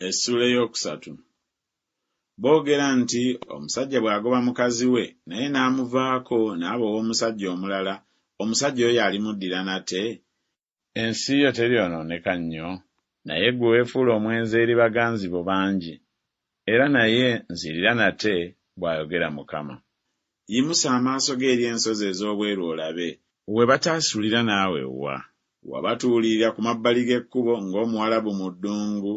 Essula eyokusatu. Boogera nti omusajja bw'agoba mukazi we naye n'amuvaako n'aba ow'omusajja omulala, omusajja oyo alimuddira nate? Ensi yo teryonooneka nnyo, naye ggwe weefuula omwenzi eri baganzi bo bangi, era naye nzirira nate, bw'ayogera Mukama. Yimusa amaaso ge eri ensozi ez'obweru olabe, we bataasulira naawe wa. Wabatuulirira ku mabbali g'ekkubo ng'Omuwalabu mu ddungu,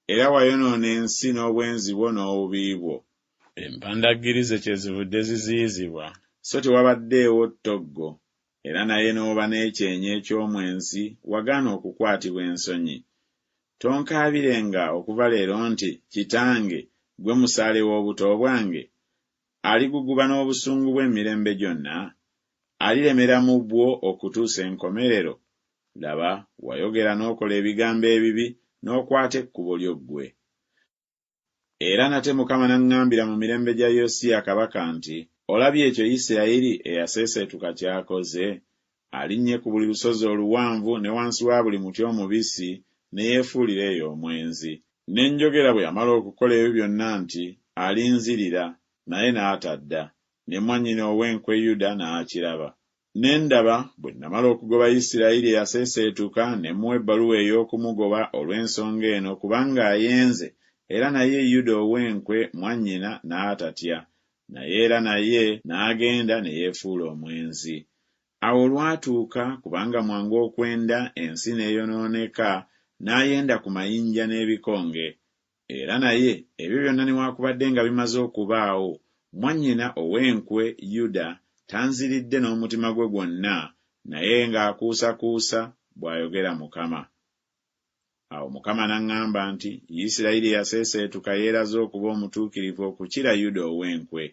era wayonoona ensi n'obwenzi bwo n'obubi bwo. Empandaggirize kyezivudde ziziyizibwa, so tewabaddeewo ttoggo, era naye n'oba n'ekyenyi eky'omwenzi wagaana okukwatibwa ensonyi. Tonkaabirenga okuva leero nti, Kitange, gwe musaale w'obuto bwange, aliguguba n'obusungu bw'emirembe gyonna, alilemera mu bwo okutuusa enkomerero. Laba, wayogera n'okola ebigambo ebibi, n'okwata ekkubo lyo ggwe. Era nate Mukama n'aŋŋambira mu mirembe gya Yosiya kabaka nti, olabye ekyo Isirayiri eyaseeseetuka ky'akoze? Alinnye ku buli lusozi oluwanvu ne wansi wa buli muti omubisi, ne yeefuulira eyo omwenzi. Ne njogera bwe yamala okukola ebyo byonna nti, alinzirira, naye n'atadda, ne mwannyina ow'enkwe Yuda n'akiraba. Ne ndaba bwe namala okugoba Isirayiri eyaseeseetuka, ne muwa ebbaluwa ey'okumugoba olw'ensonga eno, kubanga ayenze, era naye Yuda ow'enkwe mwannyina n'atatya, naye era naye n'agenda ne yeefuula omwenzi. Awo olwatuuka, kubanga mwangu okwenda ensi n'eyonooneka, n'ayenda ku mayinja n'ebikonge. Era naye ebyo byonna newaakubadde nga bimaze okubaawo, mwannyina ow'enkwe Yuda tanziridde n'omutima gwe gwonna, naye ng'akuusakuusa, bw'ayogera Mukama. Awo Mukama n'aŋŋamba nti, Isirayiri yaseeseetuka yeeraze okuba omutuukirivu okukira Yuda ow'enkwe.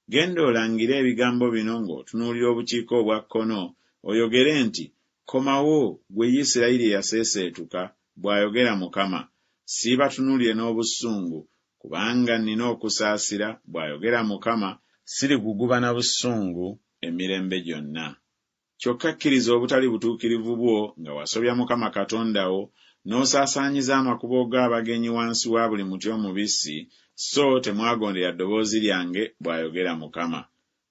Genda olangire ebigambo bino ng'otunuulira obukiika obwa kkono, oyogere nti, komawo, ggwe Isirayiri yaseeseetuka, bw'ayogera Mukama. Siibatunuulire n'obusungu, kubanga nnina okusaasira, bw'ayogera Mukama, siriguguba na busungu emirembe gyonna. Kyokka kkiriza obutali butuukirivu bwo nga wasobya Mukama Katonda wo, n'osaasaanyiza amakubo g'abagenyi wansi wa buli muti omubisi, so temwagondera ddoboozi lyange, bw'ayogera Mukama.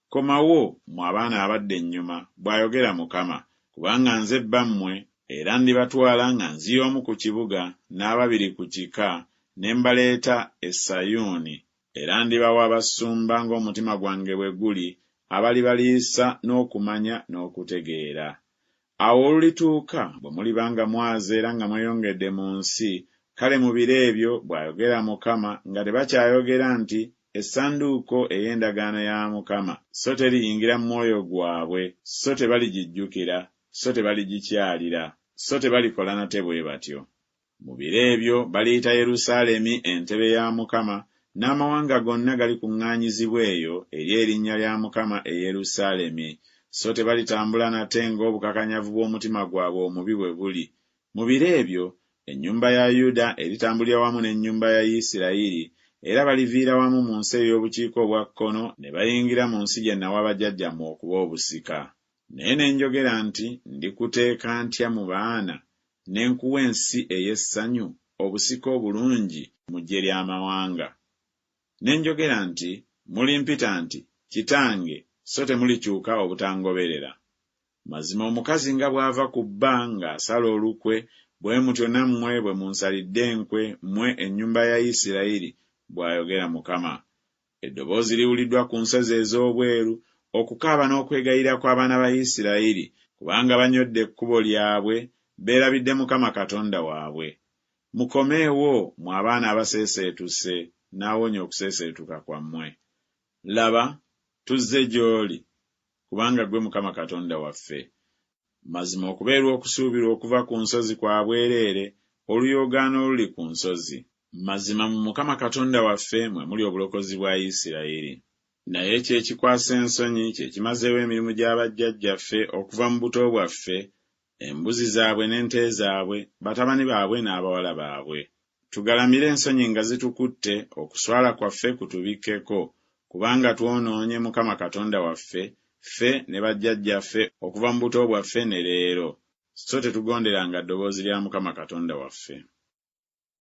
Komawo, mmwe abaana abadda ennyuma, bw'ayogera Mukama, kubanga nze bammwe, era ndibatwala nga nzira omu ku kibuga, n'ababiri ku kika, ne mbaleeta e Sayuuni, era ndibawa abasumba ng'omutima gwange bwe guli, abalibaliisa n'okumanya n'okutegeera. Awo olulituuka bwe mulibanga mwaze era nga mweyongedde mu nsi, kale mu biro ebyo, bw'ayogera Mukama, nga tebakyayogera nti, essanduuko ey'endagaano ya Mukama, so teriyingira mu mwoyo gwabwe, so tebaligijjukira, so tebaligikyalira, so tebalikola nate bwe batyo. Mu biro ebyo baliyita Yerusaalemi entebe ya Mukama, n'amawanga gonna galikuŋŋaanyizibwa eyo eri erinnya lya Mukama e Yerusaalemi, so tebalitambula nate ng'obukakanyavu bw'omutima gwabwe omubi bwe buli. Mu biro ebyo ennyumba ya Yuda eritambulira wamu n'ennyumba ya Isirayiri, era baliviira wamu mu nsi ey'obukiika obwa kkono, ne bayingira mu nsi gye nawa bajjajjammwe okuba obusika. Naye ne njogera nti, ndikuteeka ntya mu baana, ne nkuwa ensi ey'essanyu, obusika obulungi mu ggye ly'amawanga. Ne njogera nti, mulimpita nti, Kitange, so temulikyuka obutangoberera. Mazima omukazi nga bw'ava ku bba ng'asala olukwe, bwe mutyo nammwe bwe munsalidde enkwe, mmwe ennyumba ya Isirayiri, bw'ayogera Mukama. Eddoboozi liwuliddwa ku nsozi ez'obweru, okukaaba n'okwegayira kw'abaana ba Isirayiri, kubanga banyodde ekkubo lyabwe, beerabidde Mukama Katonda waabwe. Mukomeewo, mmwe abaana abaseeseetuse, n'awonya okuseeseetuka kwammwe. Laba, tuzze gy'oli, kubanga ggwe Mukama Katonda waffe. Mazima okubeerwa okusuubirwa okuva ku nsozi kwa bwereere, oluyoogaano oluli ku nsozi. Mazima mu Mukama Katonda waffe mwe muli obulokozi bwa Isirayiri. Naye kyekikwasa ensonyi, kye kimazeewo emirimu gy'abajjajjaffe okuva mu buto bwaffe, embuzi zaabwe n'ente zaabwe, batabani baabwe n'abawala baabwe. Tugalamire ensonyi nga zitukutte, okuswala kwaffe kutubikkeko, kubanga twonoonye Mukama Katonda waffe, ffe ne bajjajjaffe okuva mu buto bwaffe ne leero, so tetugonderanga ddoboozi lya Mukama Katonda waffe.